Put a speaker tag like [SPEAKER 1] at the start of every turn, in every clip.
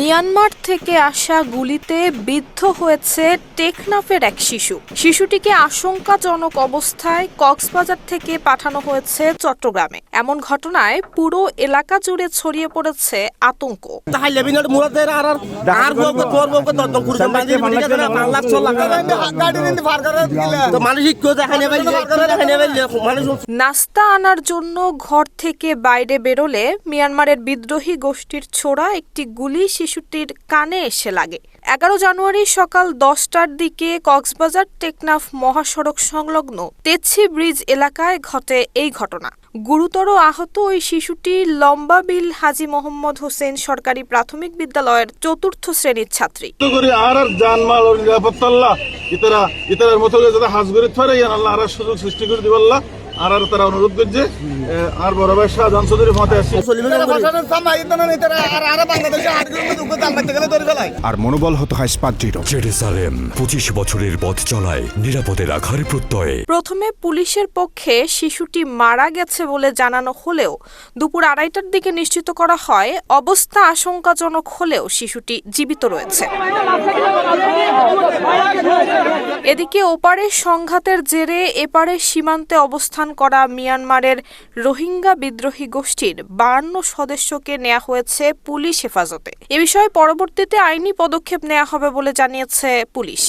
[SPEAKER 1] Myanmar থেকে আসা গুলিতে বিদ্ধ হয়েছে টেকনাফের এক শিশু। শিশুটিকে আশঙ্কাজনক অবস্থায় কক্সবাজার থেকে পাঠানো হয়েছে চট্টগ্রামে। এমন ঘটনায় পুরো এলাকা জুড়ে ছড়িয়ে পড়েছে আতঙ্ক। নাস্তা আনার জন্য ঘর থেকে বাইরে বেরোলে মিয়ানমারের বিদ্রোহী গোষ্ঠীর ছোড়া একটি গুলি শিশুটির কানে এসে লাগে। 11 জানুয়ারি সকাল 10টার দিকে কক্সবাজার টেকনাফ মহাসড়ক সংলগ্ন তেছি ব্রিজ এলাকায় ঘটে এই ঘটনা। গুরুতর আহত ওই শিশুটি লম্বাবিল হাজী মোহাম্মদ হোসেন সরকারি প্রাথমিক বিদ্যালয়ের 4র্থ শ্রেণীর ছাত্রী।
[SPEAKER 2] সৃষ্টি করে দিবাল্লাহ আর তারা অনুরোধ করছে আর বড় ভাই শাহজাহান চৌধুরী মতে আসছে
[SPEAKER 3] আর মনোবল হতো হাসপাতাল
[SPEAKER 4] জেরুজালেম 25 বছরের পথ চলায় নিরাপদে রাখার প্রত্যয়ে।
[SPEAKER 1] প্রথমে পুলিশের পক্ষে শিশুটি মারা গেছে বলে জানানো হলেও দুপুর 2:30টার দিকে নিশ্চিত করা হয় অবস্থা আশঙ্কাজনক হলেও শিশুটি জীবিত রয়েছে। এদিকে ওপারের সংঘাতের জেরে এপারের সীমান্তে অবস্থান করা মিয়ানমারের রোহিঙ্গা বিদ্রোহী গোষ্ঠীর 52 সদস্যকে নেওয়া হয়েছে পুলিশ হেফাজতে। এ বিষয়ে পরবর্তীতে আইনি পদক্ষেপ নেওয়া হবে বলে জানিয়েছে পুলিশ।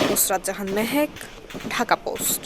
[SPEAKER 1] নুসরাত জাহান মেহেক, ঢাকা পোস্ট।